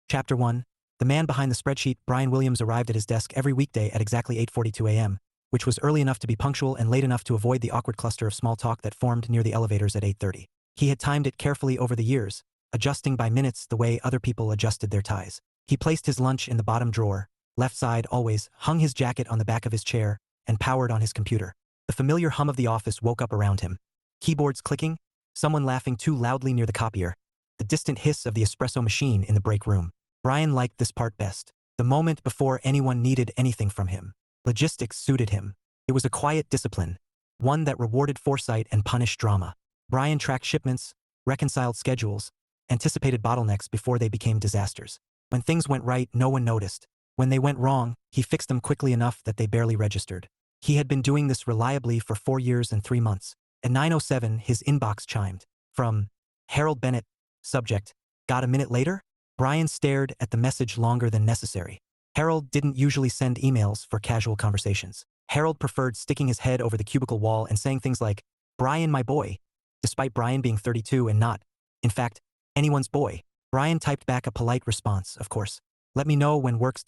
Chapter 1. The man behind the spreadsheet. Brian Williams arrived at his desk every weekday at exactly 8:42 a.m., which was early enough to be punctual and late enough to avoid the awkward cluster of small talk that formed near the elevators at 8:30. He had timed it carefully over the years, adjusting by minutes the way other people adjusted their ties. He placed his lunch in the bottom drawer, left side always, hung his jacket on the back of his chair, and powered on his computer. The familiar hum of the office woke up around him. Keyboards clicking, someone laughing too loudly near the copier, the distant hiss of the espresso machine in the break room. Brian liked this part best. The moment before anyone needed anything from him. Logistics suited him. It was a quiet discipline, one that rewarded foresight and punished drama. Brian tracked shipments, reconciled schedules, anticipated bottlenecks before they became disasters. When things went right, no one noticed. When they went wrong, he fixed them quickly enough that they barely registered. He had been doing this reliably for 4 years and 3 months. At 9:07, his inbox chimed. From Harold Bennett. Subject: got a minute later? Brian stared at the message longer than necessary. Harold didn't usually send emails for casual conversations. Harold preferred sticking his head over the cubicle wall and saying things like, "Brian, my boy," despite Brian being 32 and not, in fact, anyone's boy. Brian typed back a polite response, of course. "Let me know when works."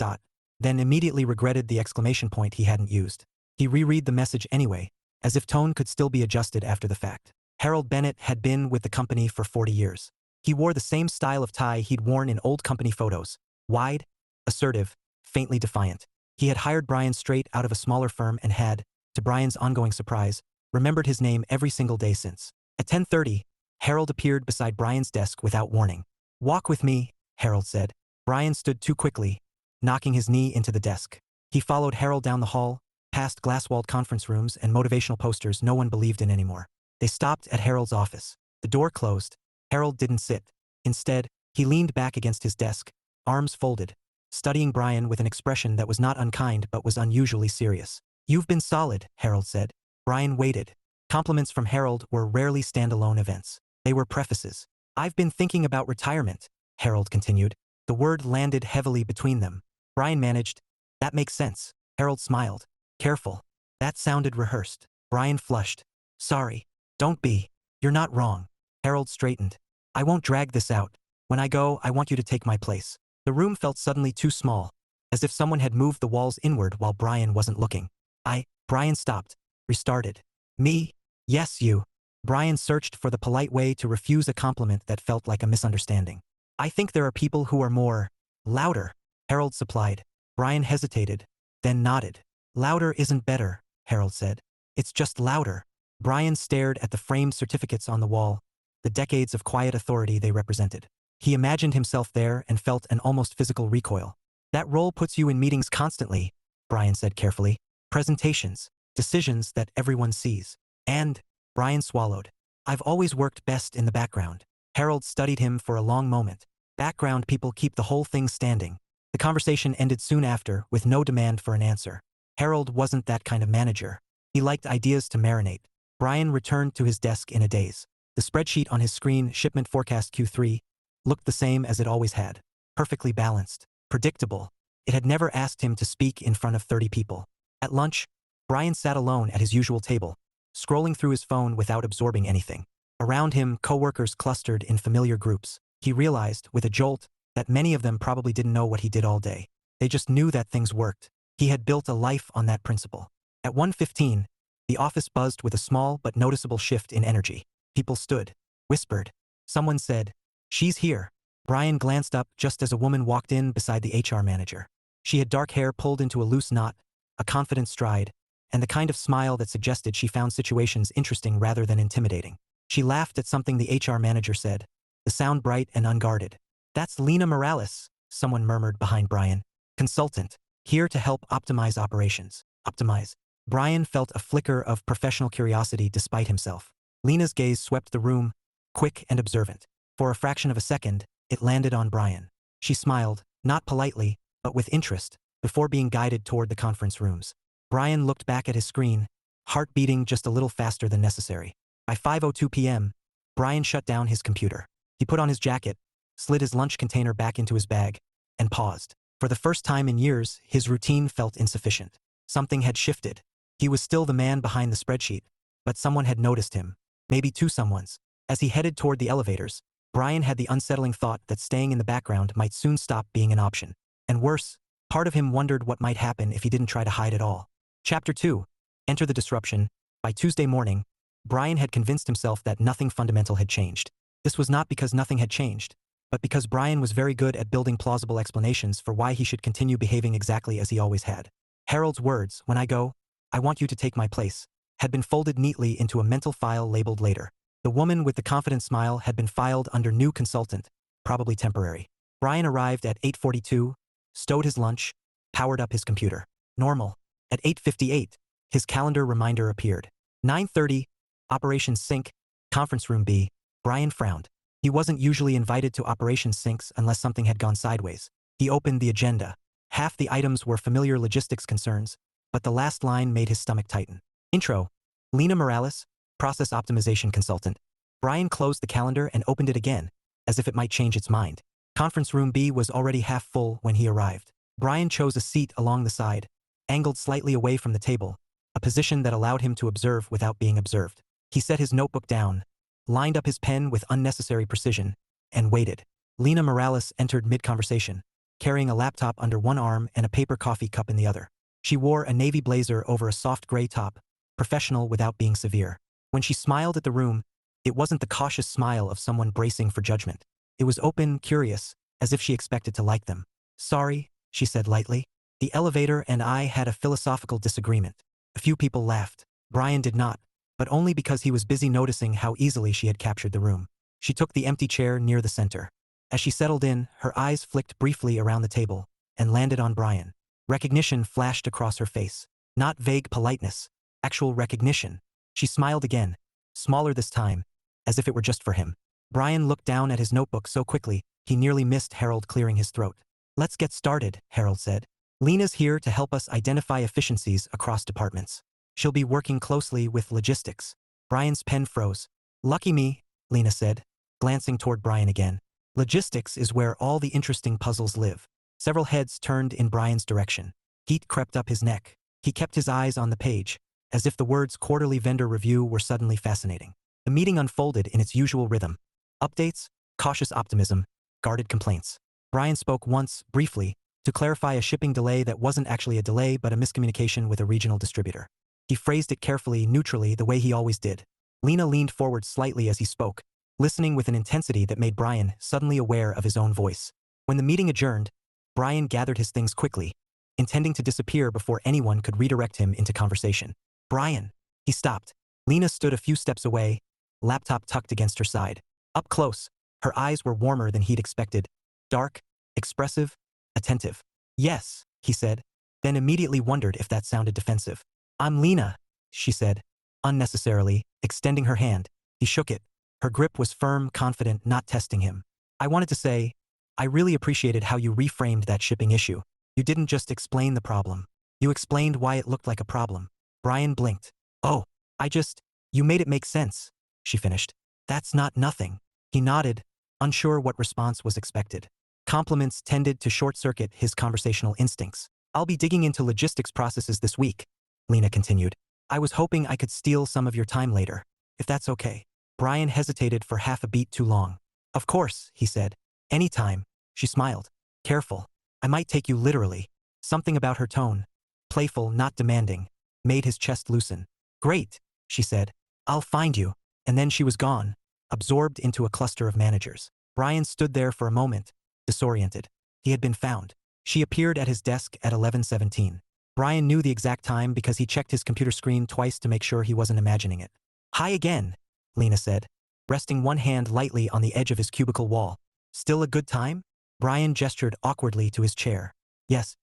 Then immediately regretted the exclamation point he hadn't used. He reread the message anyway, as if tone could still be adjusted after the fact. Harold Bennett had been with the company for 40 years. He wore the same style of tie he'd worn in old company photos. Wide, assertive, faintly defiant. He had hired Brian straight out of a smaller firm and had, to Brian's ongoing surprise, remembered his name every single day since. At 10:30, Harold appeared beside Brian's desk without warning. "Walk with me," Harold said. Brian stood too quickly, knocking his knee into the desk. He followed Harold down the hall, past glass-walled conference rooms and motivational posters no one believed in anymore. They stopped at Harold's office. The door closed. Harold didn't sit. Instead, he leaned back against his desk, arms folded, studying Brian with an expression that was not unkind but was unusually serious. "You've been solid," Harold said. Brian waited. Compliments from Harold were rarely standalone events. They were prefaces. "I've been thinking about retirement," Harold continued. The word landed heavily between them. Brian managed, "That makes sense." Harold smiled. "Careful. That sounded rehearsed." Brian flushed. "Sorry. Don't be. You're not wrong." Harold straightened. "I won't drag this out. When I go, I want you to take my place." The room felt suddenly too small, as if someone had moved the walls inward while Brian wasn't looking. Brian stopped, restarted. "Me? Yes, you." Brian searched for the polite way to refuse a compliment that felt like a misunderstanding. "I think there are people who are more louder," Harold supplied. Brian hesitated, then nodded. "Louder isn't better," Harold said. "It's just louder." Brian stared at the framed certificates on the wall, the decades of quiet authority they represented. He imagined himself there and felt an almost physical recoil. "That role puts you in meetings constantly," Brian said carefully. "Presentations, decisions that everyone sees. And," Brian swallowed, "I've always worked best in the background." Harold studied him for a long moment. Background people keep the whole thing standing. The conversation ended soon after, with no demand for an answer. Harold wasn't that kind of manager. He liked ideas to marinate. Brian returned to his desk in a daze. The spreadsheet on his screen, shipment forecast Q3, looked the same as it always had. Perfectly balanced. Predictable. It had never asked him to speak in front of 30 people. At lunch, Brian sat alone at his usual table, scrolling through his phone without absorbing anything. Around him, coworkers clustered in familiar groups. He realized, with a jolt, that many of them probably didn't know what he did all day. They just knew that things worked. He had built a life on that principle. At 1:15, the office buzzed with a small but noticeable shift in energy. People stood, whispered. Someone said, "She's here." Brian glanced up just as a woman walked in beside the HR manager. She had dark hair pulled into a loose knot, a confident stride, and the kind of smile that suggested she found situations interesting rather than intimidating. She laughed at something the HR manager said, the sound bright and unguarded. "That's Lena Morales," someone murmured behind Brian. "Consultant, here to help optimize operations." Optimize. Brian felt a flicker of professional curiosity despite himself. Lena's gaze swept the room, quick and observant. For a fraction of a second, it landed on Brian. She smiled, not politely, but with interest, before being guided toward the conference rooms. Brian looked back at his screen, heart beating just a little faster than necessary. By 5:02 p.m., Brian shut down his computer. He put on his jacket, slid his lunch container back into his bag, and paused. For the first time in years, his routine felt insufficient. Something had shifted. He was still the man behind the spreadsheet, but someone had noticed him. Maybe two someones. As he headed toward the elevators, Brian had the unsettling thought that staying in the background might soon stop being an option. And worse, part of him wondered what might happen if he didn't try to hide at all. Chapter 2. Enter the disruption. By Tuesday morning, Brian had convinced himself that nothing fundamental had changed. This was not because nothing had changed, but because Brian was very good at building plausible explanations for why he should continue behaving exactly as he always had. Harold's words, "When I go, I want you to take my place," had been folded neatly into a mental file labeled later. The woman with the confident smile had been filed under new consultant, probably temporary. Brian arrived at 8:42, stowed his lunch, powered up his computer. Normal. At 8:58, his calendar reminder appeared. 9:30, Operation Sync, Conference Room B. Brian frowned. He wasn't usually invited to Operation Syncs unless something had gone sideways. He opened the agenda. Half the items were familiar logistics concerns, but the last line made his stomach tighten. Intro. Lena Morales, Process Optimization Consultant. Brian closed the calendar and opened it again, as if it might change its mind. Conference Room B was already half full when he arrived. Brian chose a seat along the side, angled slightly away from the table, a position that allowed him to observe without being observed. He set his notebook down, lined up his pen with unnecessary precision, and waited. Lena Morales entered mid-conversation, carrying a laptop under one arm and a paper coffee cup in the other. She wore a navy blazer over a soft gray top, professional without being severe. When she smiled at the room, it wasn't the cautious smile of someone bracing for judgment. It was open, curious, as if she expected to like them. "Sorry," she said lightly. "The elevator and I had a philosophical disagreement." A few people laughed. Brian did not, but only because he was busy noticing how easily she had captured the room. She took the empty chair near the center. As she settled in, her eyes flicked briefly around the table and landed on Brian. Recognition flashed across her face. Not vague politeness, actual recognition. She smiled again, smaller this time, as if it were just for him. Brian looked down at his notebook so quickly, he nearly missed Harold clearing his throat. "Let's get started," Harold said. "Lena's here to help us identify efficiencies across departments. She'll be working closely with logistics." Brian's pen froze. "Lucky me," Lena said, glancing toward Brian again. "Logistics is where all the interesting puzzles live." Several heads turned in Brian's direction. Heat crept up his neck. He kept his eyes on the page, as if the words quarterly vendor review were suddenly fascinating. The meeting unfolded in its usual rhythm. Updates, cautious optimism, guarded complaints. Brian spoke once, briefly, to clarify a shipping delay that wasn't actually a delay but a miscommunication with a regional distributor. He phrased it carefully, neutrally, the way he always did. Lena leaned forward slightly as he spoke, listening with an intensity that made Brian suddenly aware of his own voice. When the meeting adjourned, Brian gathered his things quickly, intending to disappear before anyone could redirect him into conversation. "Brian." He stopped. Lena stood a few steps away, laptop tucked against her side. Up close, her eyes were warmer than he'd expected. Dark, expressive, attentive. "Yes," he said, then immediately wondered if that sounded defensive. "I'm Lena," she said, unnecessarily, extending her hand. He shook it. Her grip was firm, confident, not testing him. "I wanted to say, I really appreciated how you reframed that shipping issue. You didn't just explain the problem. You explained why it looked like a problem." Brian blinked. "Oh, you made it make sense," she finished. "That's not nothing." He nodded, unsure what response was expected. Compliments tended to short-circuit his conversational instincts. "I'll be digging into logistics processes this week," Lena continued. "I was hoping I could steal some of your time later, if that's okay." Brian hesitated for half a beat too long. "Of course," he said. "Any time." She smiled. "Careful. I might take you literally." Something about her tone, playful, not demanding, made his chest loosen. "Great," she said. "I'll find you." And then she was gone, absorbed into a cluster of managers. Brian stood there for a moment, disoriented. He had been found. She appeared at his desk at 11:17. Brian knew the exact time because he checked his computer screen twice to make sure he wasn't imagining it. "Hi again," Lena said, resting one hand lightly on the edge of his cubicle wall. "Still a good time?" Brian gestured awkwardly to his chair. "Yes,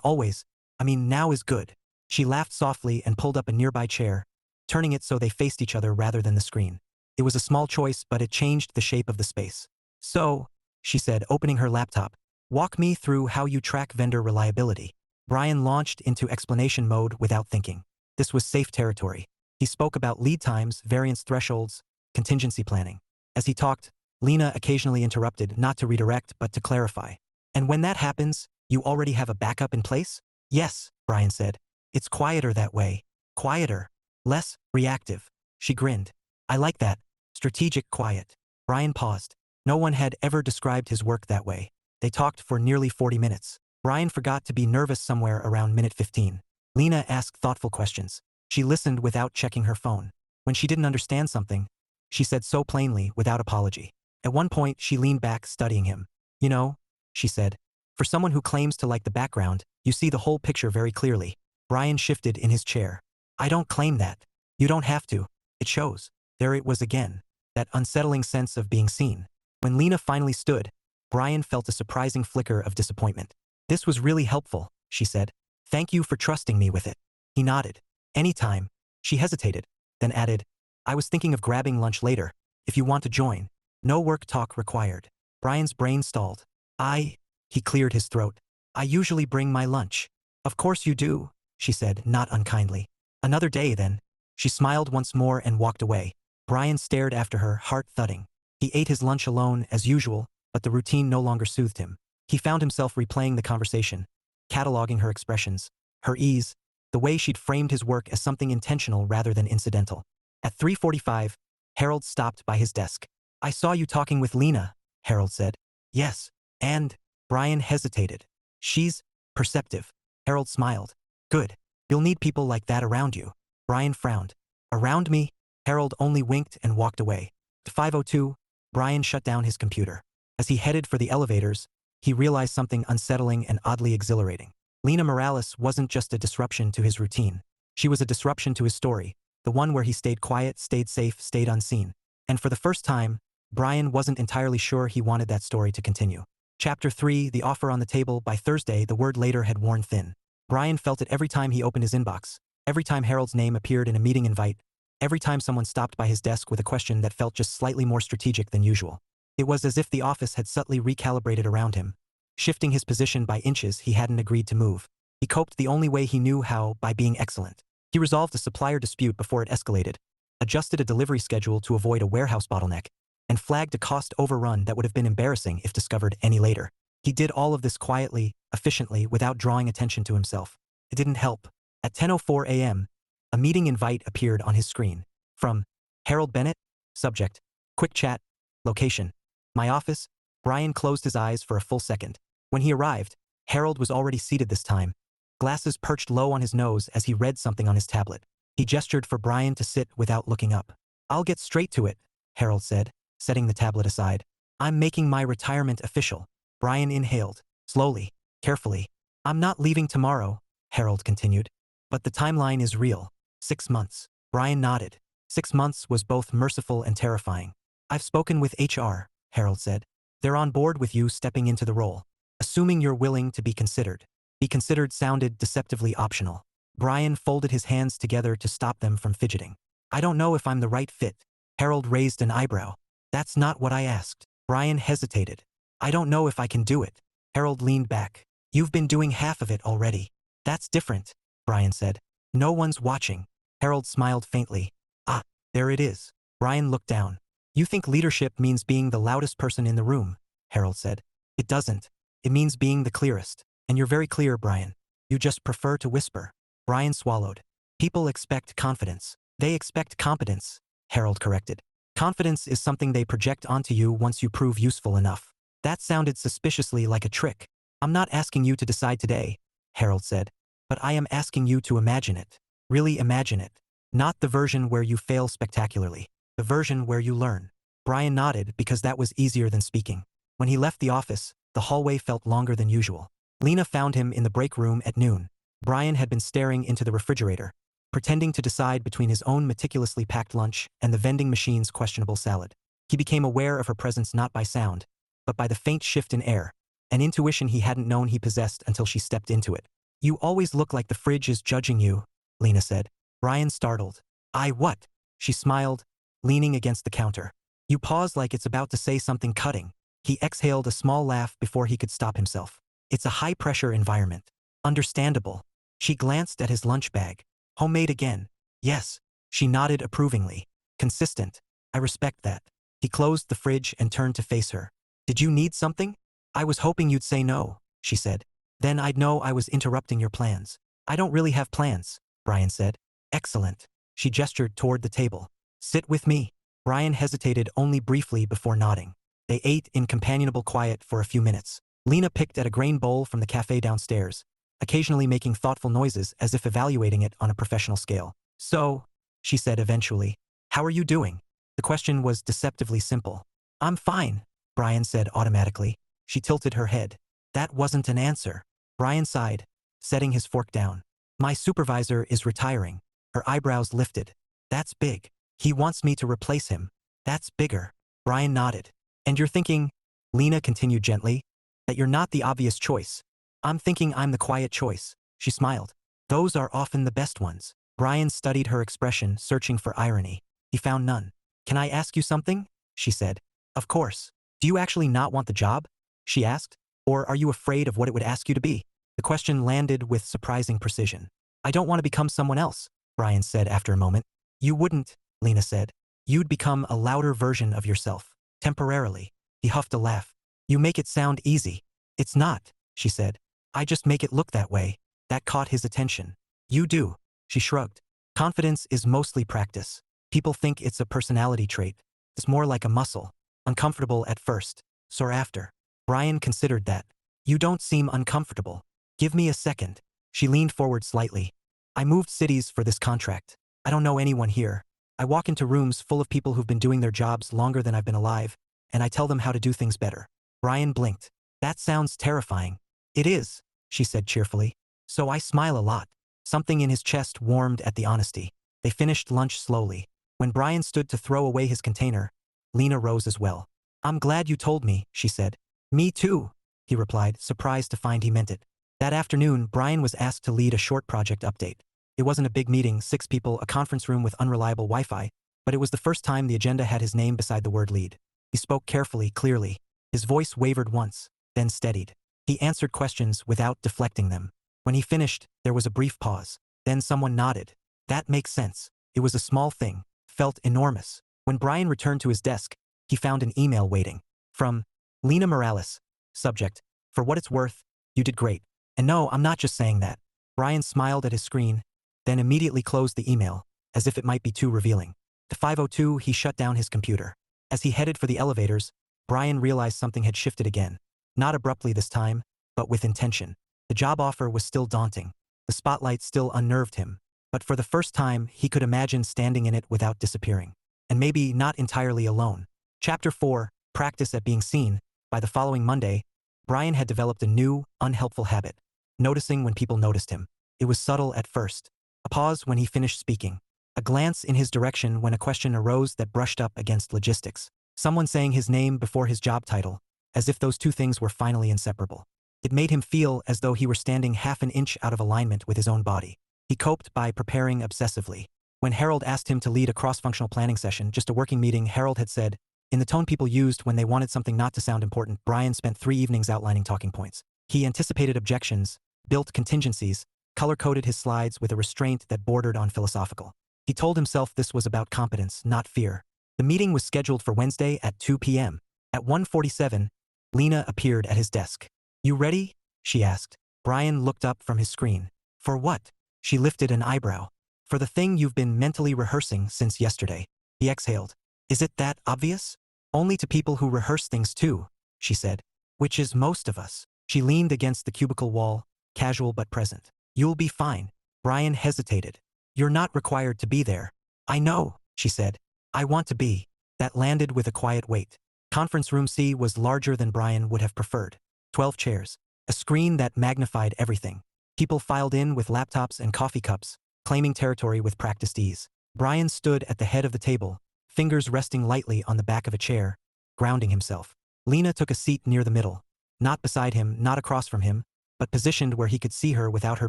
always. Now is good." She laughed softly and pulled up a nearby chair, turning it so they faced each other rather than the screen. It was a small choice, but it changed the shape of the space. "So," she said, opening her laptop, "walk me through how you track vendor reliability." Brian launched into explanation mode without thinking. This was safe territory. He spoke about lead times, variance thresholds, contingency planning. As he talked, Lena occasionally interrupted, not to redirect but to clarify. "And when that happens, you already have a backup in place?" "Yes," Brian said. "It's quieter that way. Quieter. Less reactive." She grinned. "I like that. Strategic quiet." Brian paused. No one had ever described his work that way. They talked for nearly 40 minutes. Brian forgot to be nervous somewhere around minute 15. Lena asked thoughtful questions. She listened without checking her phone. When she didn't understand something, she said so plainly, without apology. At one point, she leaned back, studying him. You know, she said, for someone who claims to like the background, you see the whole picture very clearly. Brian shifted in his chair. I don't claim that. You don't have to. It shows. There it was again. That unsettling sense of being seen. When Lena finally stood, Brian felt a surprising flicker of disappointment. This was really helpful, she said. Thank you for trusting me with it. He nodded. Anytime. She hesitated, then added, I was thinking of grabbing lunch later, if you want to join. No work talk required. Brian's brain stalled. He cleared his throat. I usually bring my lunch. Of course you do, she said, not unkindly. Another day, then. She smiled once more and walked away. Brian stared after her, heart thudding. He ate his lunch alone, as usual, but the routine no longer soothed him. He found himself replaying the conversation, cataloging her expressions, her ease, the way she'd framed his work as something intentional rather than incidental. At 3:45, Harold stopped by his desk. I saw you talking with Lena, Harold said. Yes, and? Brian hesitated. She's perceptive. Harold smiled. Good. You'll need people like that around you. Brian frowned. Around me? Harold only winked and walked away. At 5:02, Brian shut down his computer. As he headed for the elevators, he realized something unsettling and oddly exhilarating. Lena Morales wasn't just a disruption to his routine. She was a disruption to his story, the one where he stayed quiet, stayed safe, stayed unseen. And for the first time, Brian wasn't entirely sure he wanted that story to continue. Chapter 3, the offer on the table. By Thursday, the word later had worn thin. Brian felt it every time he opened his inbox, every time Harold's name appeared in a meeting invite, every time someone stopped by his desk with a question that felt just slightly more strategic than usual. It was as if the office had subtly recalibrated around him, shifting his position by inches he hadn't agreed to move. He coped the only way he knew how, by being excellent. He resolved a supplier dispute before it escalated, adjusted a delivery schedule to avoid a warehouse bottleneck, and flagged a cost overrun that would have been embarrassing if discovered any later. He did all of this quietly, efficiently, without drawing attention to himself. It didn't help. At 10:04 a.m., a meeting invite appeared on his screen. From Harold Bennett, subject, quick chat, location, my office. Brian closed his eyes for a full second. When he arrived, Harold was already seated this time, glasses perched low on his nose as he read something on his tablet. He gestured for Brian to sit without looking up. I'll get straight to it, Harold said, setting the tablet aside. I'm making my retirement official. Brian inhaled, slowly, carefully. I'm not leaving tomorrow, Harold continued. But the timeline is real. 6 months. Brian nodded. 6 months was both merciful and terrifying. I've spoken with HR, Harold said. They're on board with you stepping into the role. Assuming you're willing to be considered. Be considered sounded deceptively optional. Brian folded his hands together to stop them from fidgeting. I don't know if I'm the right fit. Harold raised an eyebrow. That's not what I asked. Brian hesitated. I don't know if I can do it. Harold leaned back. You've been doing half of it already. That's different, Brian said. No one's watching. Harold smiled faintly. Ah, there it is. Brian looked down. You think leadership means being the loudest person in the room, Harold said. It doesn't. It means being the clearest. And you're very clear, Brian. You just prefer to whisper. Brian swallowed. People expect confidence. They expect competence, Harold corrected. Confidence is something they project onto you once you prove useful enough. That sounded suspiciously like a trick. I'm not asking you to decide today, Harold said. But I am asking you to imagine it. Really imagine it. Not the version where you fail spectacularly. The version where you learn. Brian nodded because that was easier than speaking. When he left the office, the hallway felt longer than usual. Lena found him in the break room at noon. Brian had been staring into the refrigerator, pretending to decide between his own meticulously packed lunch and the vending machine's questionable salad. He became aware of her presence not by sound, but by the faint shift in air, an intuition he hadn't known he possessed until she stepped into it. You always look like the fridge is judging you, Lena said. Brian startled. I what? She smiled, leaning against the counter. You pause like it's about to say something cutting. He exhaled a small laugh before he could stop himself. It's a high-pressure environment. Understandable. She glanced at his lunch bag. Homemade again. Yes. She nodded approvingly. Consistent. I respect that. He closed the fridge and turned to face her. Did you need something? I was hoping you'd say no, she said. Then I'd know I was interrupting your plans. I don't really have plans, Brian said. Excellent. She gestured toward the table. Sit with me. Brian hesitated only briefly before nodding. They ate in companionable quiet for a few minutes. Lena picked at a grain bowl from the cafe downstairs, occasionally making thoughtful noises as if evaluating it on a professional scale. "So," she said eventually, "how are you doing?" The question was deceptively simple. "I'm fine," Brian said automatically. She tilted her head. That wasn't an answer. Brian sighed, setting his fork down. "My supervisor is retiring." Her eyebrows lifted. "That's big. He wants me to replace him." "That's bigger." Brian nodded. "And you're thinking," Lena continued gently, "that you're not the obvious choice." "I'm thinking I'm the quiet choice." She smiled. "Those are often the best ones." Brian studied her expression, searching for irony. He found none. "Can I ask you something?" she said. "Of course. Do you actually not want the job?" she asked. "Or are you afraid of what it would ask you to be?" The question landed with surprising precision. "I don't want to become someone else," Brian said after a moment. "You wouldn't," Lena said. "You'd become a louder version of yourself. Temporarily." He huffed a laugh. "You make it sound easy." "It's not," she said. "I just make it look that way." That caught his attention. "You do," she shrugged. "Confidence is mostly practice. People think it's a personality trait. It's more like a muscle. Uncomfortable at first, sore after." Brian considered that. "You don't seem uncomfortable." "Give me a second." She leaned forward slightly. "I moved cities for this contract. I don't know anyone here. I walk into rooms full of people who've been doing their jobs longer than I've been alive, and I tell them how to do things better." Brian blinked. "That sounds terrifying." "It is," she said cheerfully. "So I smile a lot." Something in his chest warmed at the honesty. They finished lunch slowly. When Brian stood to throw away his container, Lena rose as well. "I'm glad you told me," she said. "Me too," he replied, surprised to find he meant it. That afternoon, Brian was asked to lead a short project update. It wasn't a big meeting, 6 people, a conference room with unreliable Wi-Fi, but it was the first time the agenda had his name beside the word lead. He spoke carefully, clearly. His voice wavered once, then steadied. He answered questions without deflecting them. When he finished, there was a brief pause. Then someone nodded. "That makes sense." It was a small thing, felt enormous. When Brian returned to his desk, he found an email waiting. From Lena Morales. Subject: "For what it's worth, you did great. And no, I'm not just saying that." Brian smiled at his screen, then immediately closed the email, as if it might be too revealing. At 5:02, he shut down his computer. As he headed for the elevators, Brian realized something had shifted again. Not abruptly this time, but with intention. The job offer was still daunting. The spotlight still unnerved him. But for the first time, he could imagine standing in it without disappearing. And maybe not entirely alone. Chapter 4, Practice at Being Seen. By the following Monday, Brian had developed a new, unhelpful habit. Noticing when people noticed him. It was subtle at first. A pause when he finished speaking. A glance in his direction when a question arose that brushed up against logistics. Someone saying his name before his job title, as if those two things were finally inseparable. It made him feel as though he were standing half an inch out of alignment with his own body. He coped by preparing obsessively. When Harold asked him to lead a cross-functional planning session, just a working meeting, Harold had said, in the tone people used when they wanted something not to sound important, Brian spent 3 evenings outlining talking points. He anticipated objections, built contingencies, color-coded his slides with a restraint that bordered on philosophical. He told himself this was about competence, not fear. The meeting was scheduled for Wednesday at 2 p.m. At 1:47, Lena appeared at his desk. "You ready?" she asked. Brian looked up from his screen. "For what?" She lifted an eyebrow. "For the thing you've been mentally rehearsing since yesterday." He exhaled. "Is it that obvious?" "Only to people who rehearse things too," she said. "Which is most of us." She leaned against the cubicle wall, casual but present. "You'll be fine." Brian hesitated. "You're not required to be there." "I know," she said. "I want to be." That landed with a quiet weight. Conference room C was larger than Brian would have preferred. 12 chairs. A screen that magnified everything. People filed in with laptops and coffee cups, claiming territory with practiced ease. Brian stood at the head of the table, fingers resting lightly on the back of a chair, grounding himself. Lena took a seat near the middle. Not beside him, not across from him, but positioned where he could see her without her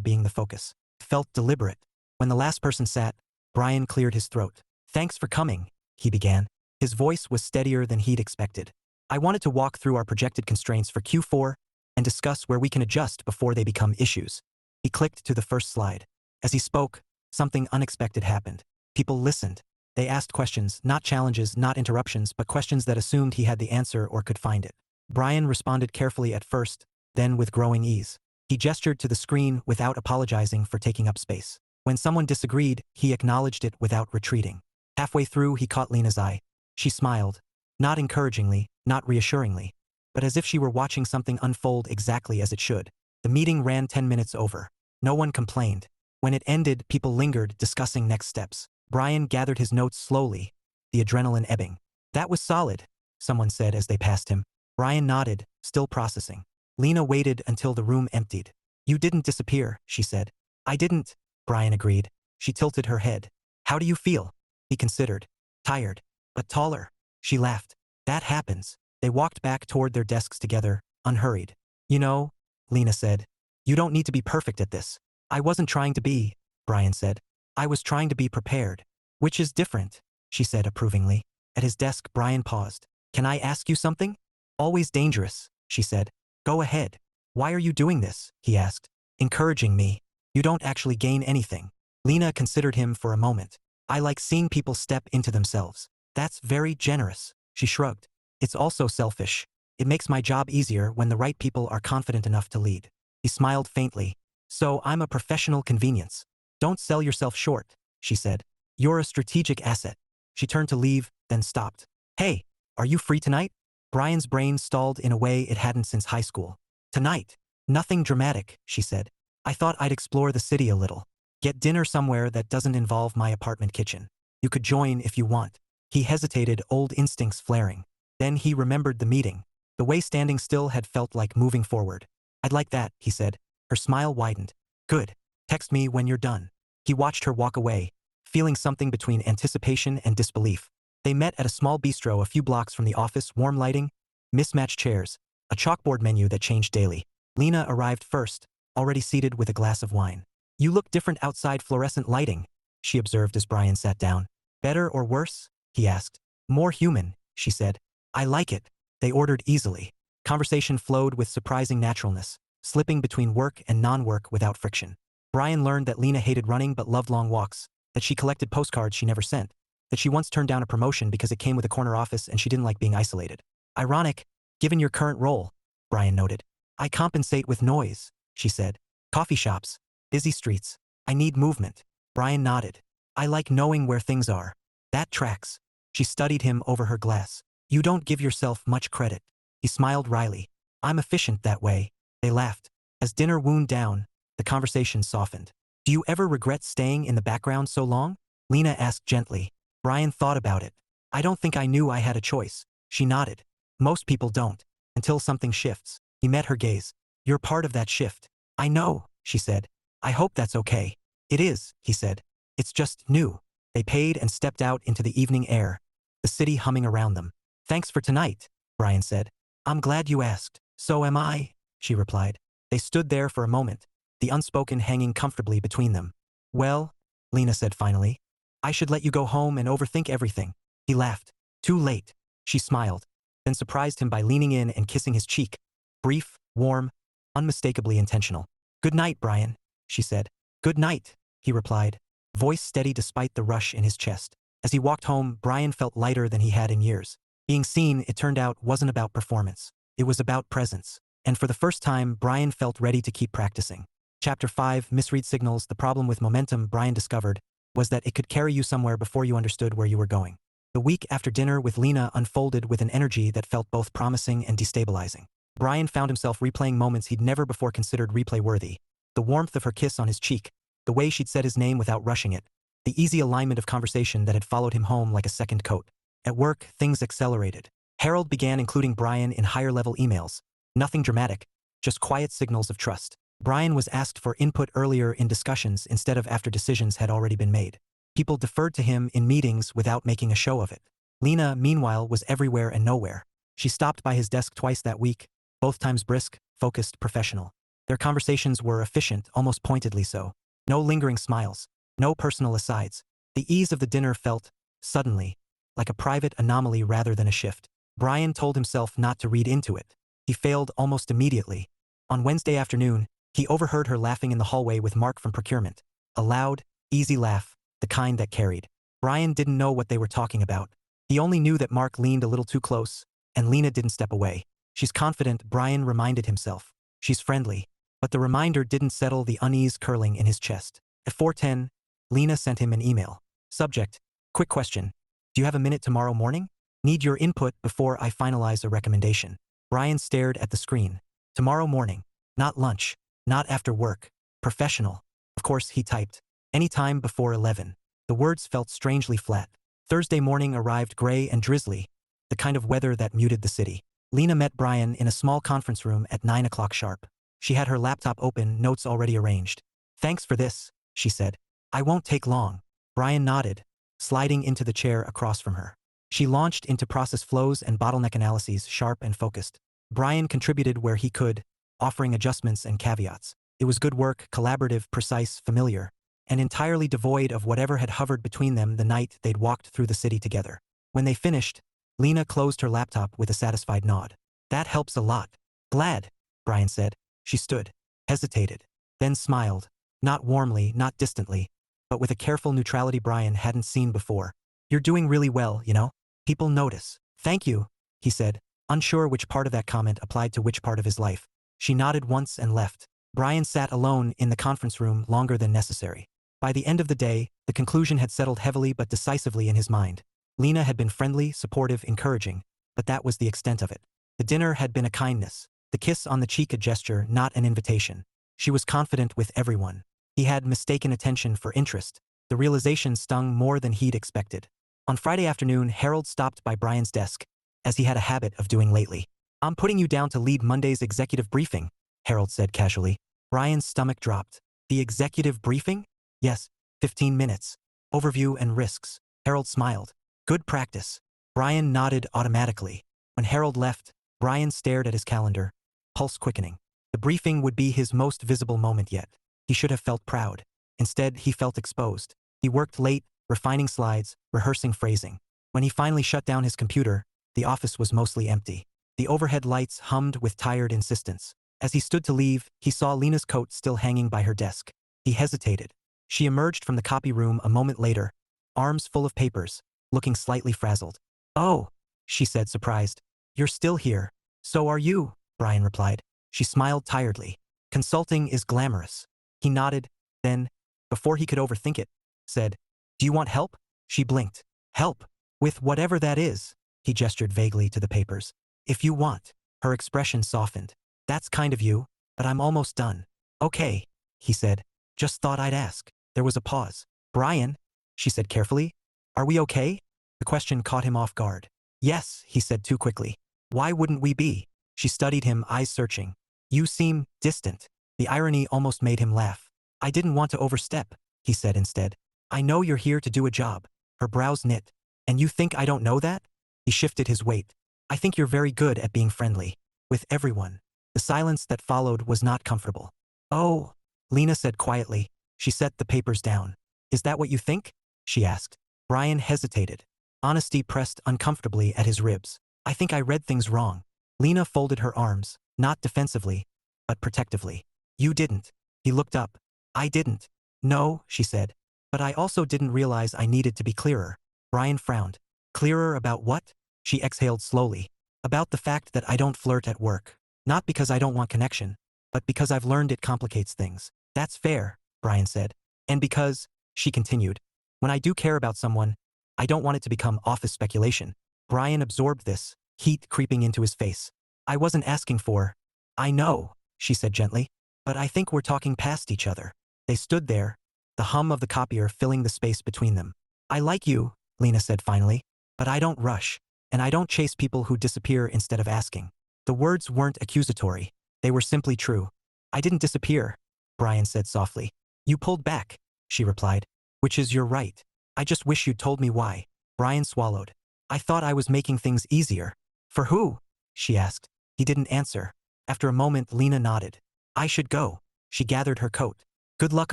being the focus. It felt deliberate. When the last person sat, Brian cleared his throat. "Thanks for coming," he began. His voice was steadier than he'd expected. "I wanted to walk through our projected constraints for Q4 and discuss where we can adjust before they become issues." He clicked to the first slide. As he spoke, something unexpected happened. People listened. They asked questions, not challenges, not interruptions, but questions that assumed he had the answer or could find it. Brian responded carefully at first, then with growing ease. He gestured to the screen without apologizing for taking up space. When someone disagreed, he acknowledged it without retreating. Halfway through, he caught Lena's eye. She smiled. Not encouragingly, not reassuringly, but as if she were watching something unfold exactly as it should. The meeting ran 10 minutes over. No one complained. When it ended, people lingered, discussing next steps. Brian gathered his notes slowly, the adrenaline ebbing. "That was solid," someone said as they passed him. Brian nodded, still processing. Lena waited until the room emptied. "You didn't disappear," she said. "I didn't," Brian agreed. She tilted her head. "How do you feel?" He considered. "Tired. But taller." She laughed. "That happens." They walked back toward their desks together, unhurried. "You know," Lena said, "you don't need to be perfect at this." "I wasn't trying to be," Brian said. "I was trying to be prepared." "Which is different," she said approvingly. At his desk, Brian paused. "Can I ask you something?" "Always dangerous," she said. "Go ahead." "Why are you doing this?" he asked. "Encouraging me. You don't actually gain anything." Lena considered him for a moment. "I like seeing people step into themselves." "That's very generous," she shrugged. "It's also selfish. It makes my job easier when the right people are confident enough to lead." He smiled faintly. "So I'm a professional convenience." "Don't sell yourself short," she said. "You're a strategic asset." She turned to leave, then stopped. "Hey, are you free tonight?" Brian's brain stalled in a way it hadn't since high school. "Tonight? Nothing dramatic," she said. "I thought I'd explore the city a little. Get dinner somewhere that doesn't involve my apartment kitchen. You could join if you want." He hesitated, old instincts flaring. Then he remembered the meeting. The way standing still had felt like moving forward. "I'd like that," he said. Her smile widened. "Good. Text me when you're done." He watched her walk away, feeling something between anticipation and disbelief. They met at a small bistro a few blocks from the office, warm lighting, mismatched chairs, a chalkboard menu that changed daily. Lena arrived first, already seated with a glass of wine. "You look different outside fluorescent lighting," she observed as Brian sat down. "Better or worse?" he asked. "More human," she said. "I like it." They ordered easily. Conversation flowed with surprising naturalness, slipping between work and non-work without friction. Brian learned that Lena hated running but loved long walks, that she collected postcards she never sent, that she once turned down a promotion because it came with a corner office and she didn't like being isolated. "Ironic, given your current role," Brian noted. "I compensate with noise," she said. "Coffee shops, busy streets. I need movement." Brian nodded. "I like knowing where things are." "That tracks." She studied him over her glass. "You don't give yourself much credit." He smiled wryly. "I'm efficient that way." They laughed. As dinner wound down, the conversation softened. "Do you ever regret staying in the background so long?" Lena asked gently. Brian thought about it. "I don't think I knew I had a choice." She nodded. "Most people don't, until something shifts." He met her gaze. "You're part of that shift." "I know," she said. "I hope that's okay." "It is," he said. "It's just new." They paid and stepped out into the evening air, the city humming around them. "Thanks for tonight," Brian said. "I'm glad you asked." "So am I," she replied. They stood there for a moment, the unspoken hanging comfortably between them. "Well," Lena said finally, "I should let you go home and overthink everything." He laughed. "Too late." She smiled, then surprised him by leaning in and kissing his cheek. Brief, warm, unmistakably intentional. "Good night, Brian," she said. "Good night," he replied, voice steady despite the rush in his chest. As he walked home, Brian felt lighter than he had in years. Being seen, it turned out, wasn't about performance. It was about presence. And for the first time, Brian felt ready to keep practicing. Chapter 5, Misread Signals. The problem with momentum, Brian discovered, was that it could carry you somewhere before you understood where you were going. The week after dinner with Lena unfolded with an energy that felt both promising and destabilizing. Brian found himself replaying moments he'd never before considered replay-worthy. The warmth of her kiss on his cheek, the way she'd said his name without rushing it, the easy alignment of conversation that had followed him home like a second coat. At work, things accelerated. Harold began including Brian in higher-level emails. Nothing dramatic, just quiet signals of trust. Brian was asked for input earlier in discussions instead of after decisions had already been made. People deferred to him in meetings without making a show of it. Lena, meanwhile, was everywhere and nowhere. She stopped by his desk twice that week, both times brisk, focused, professional. Their conversations were efficient, almost pointedly so. No lingering smiles, no personal asides. The ease of the dinner felt, suddenly, like a private anomaly rather than a shift. Brian told himself not to read into it. He failed almost immediately. On Wednesday afternoon, he overheard her laughing in the hallway with Mark from procurement. A loud, easy laugh, the kind that carried. Brian didn't know what they were talking about. He only knew that Mark leaned a little too close, and Lena didn't step away. She's confident, Brian reminded himself. She's friendly. But the reminder didn't settle the unease curling in his chest. At 4:10, Lena sent him an email. Subject: quick question. Do you have a minute tomorrow morning? Need your input before I finalize a recommendation. Brian stared at the screen. Tomorrow morning. Not lunch. Not after work. Professional. Of course, he typed. Any time before 11. The words felt strangely flat. Thursday morning arrived gray and drizzly, the kind of weather that muted the city. Lena met Brian in a small conference room at 9 o'clock sharp. She had her laptop open, notes already arranged. Thanks for this, she said. I won't take long. Brian nodded, sliding into the chair across from her. She launched into process flows and bottleneck analyses, sharp and focused. Brian contributed where he could, offering adjustments and caveats. It was good work, collaborative, precise, familiar, and entirely devoid of whatever had hovered between them the night they'd walked through the city together. When they finished, Lena closed her laptop with a satisfied nod. That helps a lot. Glad, Brian said. She stood, hesitated, then smiled, not warmly, not distantly, but with a careful neutrality Brian hadn't seen before. You're doing really well, you know? People notice. Thank you, he said, unsure which part of that comment applied to which part of his life. She nodded once and left. Brian sat alone in the conference room longer than necessary. By the end of the day, the conclusion had settled heavily but decisively in his mind. Lena had been friendly, supportive, encouraging, but that was the extent of it. The dinner had been a kindness, the kiss on the cheek a gesture, not an invitation. She was confident with everyone. He had mistaken attention for interest. The realization stung more than he'd expected. On Friday afternoon, Harold stopped by Brian's desk, as he had a habit of doing lately. I'm putting you down to lead Monday's executive briefing, Harold said casually. Brian's stomach dropped. The executive briefing? Yes, 15 minutes. Overview and risks. Harold smiled. Good practice. Brian nodded automatically. When Harold left, Brian stared at his calendar, pulse quickening. The briefing would be his most visible moment yet. He should have felt proud. Instead, he felt exposed. He worked late, refining slides, rehearsing phrasing. When he finally shut down his computer, the office was mostly empty. The overhead lights hummed with tired insistence. As he stood to leave, he saw Lena's coat still hanging by her desk. He hesitated. She emerged from the copy room a moment later, arms full of papers, looking slightly frazzled. Oh, she said, surprised. You're still here. So are you, Brian replied. She smiled tiredly. Consulting is glamorous. He nodded, then, before he could overthink it, said, Do you want help? She blinked. Help? With whatever that is. He gestured vaguely to the papers. If you want. Her expression softened. That's kind of you, but I'm almost done. Okay, he said. Just thought I'd ask. There was a pause. Brian, she said carefully, are we okay? The question caught him off guard. Yes, he said too quickly. Why wouldn't we be? She studied him, eyes searching. You seem distant. The irony almost made him laugh. I didn't want to overstep, he said instead. I know you're here to do a job. Her brows knit. And you think I don't know that? He shifted his weight. I think you're very good at being friendly. With everyone. The silence that followed was not comfortable. Oh, Lena said quietly. She set the papers down. Is that what you think? She asked. Brian hesitated. Honesty pressed uncomfortably at his ribs. I think I read things wrong. Lena folded her arms, not defensively, but protectively. You didn't. He looked up. I didn't. No, she said. But I also didn't realize I needed to be clearer. Brian frowned. Clearer about what? She exhaled slowly. About the fact that I don't flirt at work. Not because I don't want connection, but because I've learned it complicates things. That's fair, Brian said. And because, she continued, when I do care about someone, I don't want it to become office speculation. Brian absorbed this, heat creeping into his face. I wasn't asking for. I know, she said gently, but I think we're talking past each other. They stood there, the hum of the copier filling the space between them. I like you, Lena said finally, but I don't rush, and I don't chase people who disappear instead of asking. The words weren't accusatory. They were simply true. I didn't disappear, Brian said softly. You pulled back, she replied, which is your right. I just wish you'd told me why. Brian swallowed. I thought I was making things easier. For who? She asked. He didn't answer. After a moment, Lena nodded. I should go. She gathered her coat. Good luck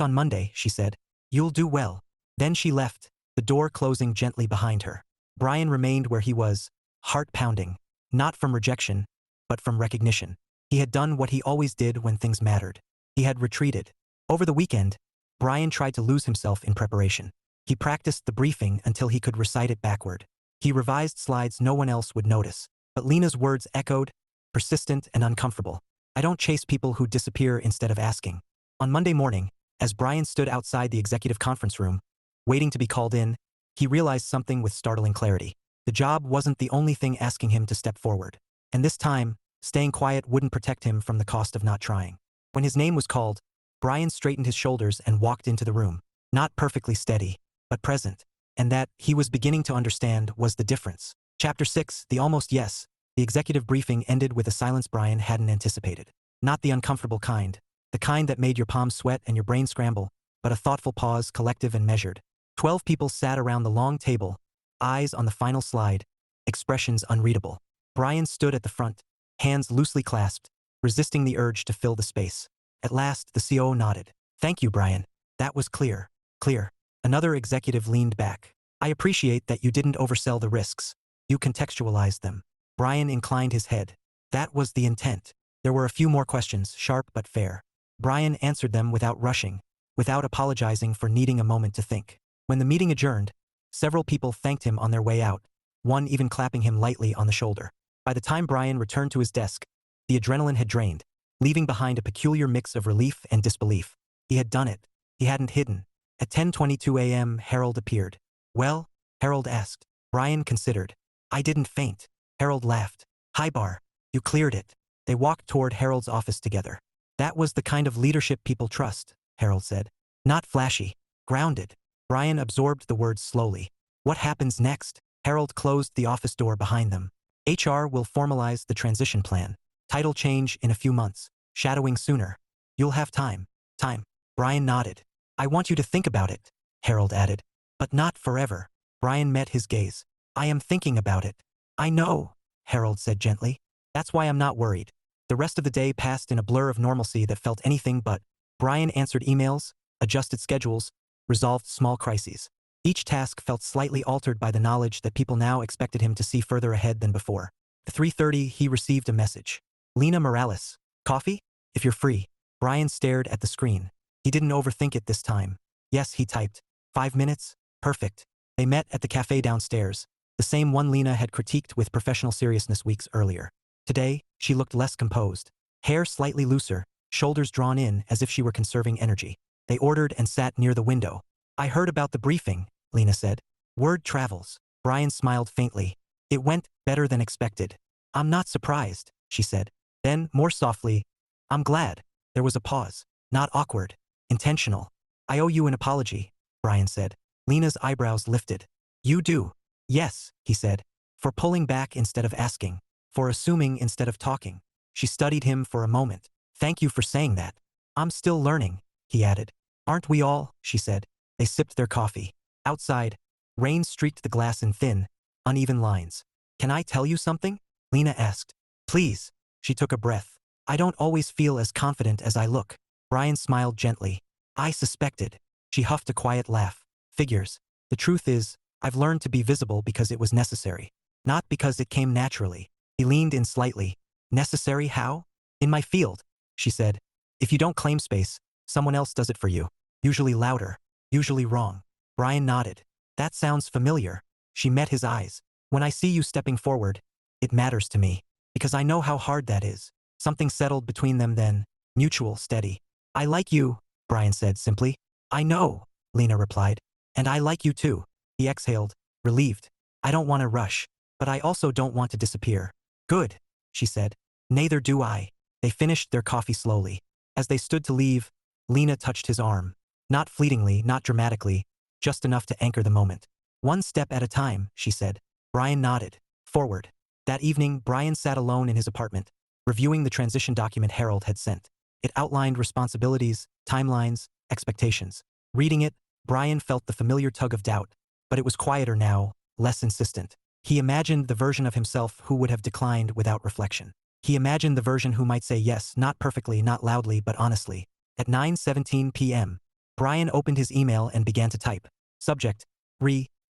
on Monday, she said. You'll do well. Then she left, the door closing gently behind her. Brian remained where he was, heart pounding, not from rejection, but from recognition. He had done what he always did when things mattered. He had retreated. Over the weekend, Brian tried to lose himself in preparation. He practiced the briefing until he could recite it backward. He revised slides no one else would notice, but Lena's words echoed, persistent and uncomfortable. I don't chase people who disappear instead of asking. On Monday morning, as Brian stood outside the executive conference room, waiting to be called in, he realized something with startling clarity. The job wasn't the only thing asking him to step forward. And this time, staying quiet wouldn't protect him from the cost of not trying. When his name was called, Brian straightened his shoulders and walked into the room. Not perfectly steady, but present. And that, he was beginning to understand, was the difference. Chapter 6, the almost yes. The executive briefing ended with a silence Brian hadn't anticipated. Not the uncomfortable kind. The kind that made your palms sweat and your brain scramble, but a thoughtful pause, collective and measured. 12 people sat around the long table, eyes on the final slide, expressions unreadable. Brian stood at the front, hands loosely clasped, resisting the urge to fill the space. At last, the COO nodded. Thank you, Brian. That was clear. Clear. Another executive leaned back. I appreciate that you didn't oversell the risks. You contextualized them. Brian inclined his head. That was the intent. There were a few more questions, sharp but fair. Brian answered them without rushing, without apologizing for needing a moment to think. When the meeting adjourned, several people thanked him on their way out, one even clapping him lightly on the shoulder. By the time Brian returned to his desk, the adrenaline had drained, leaving behind a peculiar mix of relief and disbelief. He had done it. He hadn't hidden. At 10:22 a.m., Harold appeared. Well? Harold asked. Brian considered. I didn't faint. Harold laughed. Hi, Bar. You cleared it. They walked toward Harold's office together. That was the kind of leadership people trust, Harold said. Not flashy. Grounded. Brian absorbed the words slowly. What happens next? Harold closed the office door behind them. HR will formalize the transition plan. Title change in a few months. Shadowing sooner. You'll have time. Time. Brian nodded. I want you to think about it, Harold added. But not forever. Brian met his gaze. I am thinking about it. I know, Harold said gently. That's why I'm not worried. The rest of the day passed in a blur of normalcy that felt anything but. Brian answered emails, adjusted schedules, resolved small crises. Each task felt slightly altered by the knowledge that people now expected him to see further ahead than before. At 3:30, he received a message. Lena Morales. Coffee? If you're free. Brian stared at the screen. He didn't overthink it this time. Yes, he typed. 5 minutes? Perfect. They met at the cafe downstairs, the same one Lena had critiqued with professional seriousness weeks earlier. Today, she looked less composed. Hair slightly looser, shoulders drawn in as if she were conserving energy. They ordered and sat near the window. I heard about the briefing, Lena said. Word travels. Brian smiled faintly. It went better than expected. I'm not surprised, she said. Then, more softly, I'm glad. There was a pause. Not awkward. Intentional. I owe you an apology, Brian said. Lena's eyebrows lifted. You do. Yes, he said. For pulling back instead of asking. For assuming instead of talking. She studied him for a moment. Thank you for saying that. I'm still learning, he added. Aren't we all? She said. They sipped their coffee. Outside, rain streaked the glass in thin, uneven lines. Can I tell you something? Lena asked. Please. She took a breath. I don't always feel as confident as I look. Brian smiled gently. I suspected. She huffed a quiet laugh. Figures. The truth is, I've learned to be visible because it was necessary. Not because it came naturally. He leaned in slightly. Necessary how? In my field, she said. If you don't claim space, someone else does it for you. Usually louder. Usually wrong. Brian nodded. That sounds familiar. She met his eyes. When I see you stepping forward, it matters to me. Because I know how hard that is. Something settled between them then. Mutual, steady. I like you, Brian said simply. I know, Lena replied. And I like you too. He exhaled, relieved. I don't want to rush. But I also don't want to disappear. Good, she said. Neither do I. They finished their coffee slowly. As they stood to leave, Lena touched his arm. Not fleetingly, not dramatically, just enough to anchor the moment. One step at a time, she said. Brian nodded. Forward. That evening, Brian sat alone in his apartment, reviewing the transition document Harold had sent. It outlined responsibilities, timelines, expectations. Reading it, Brian felt the familiar tug of doubt, but it was quieter now, less insistent. He imagined the version of himself who would have declined without reflection. He imagined the version who might say yes, not perfectly, not loudly, but honestly. At 9:17 p.m., Brian opened his email and began to type. Subject: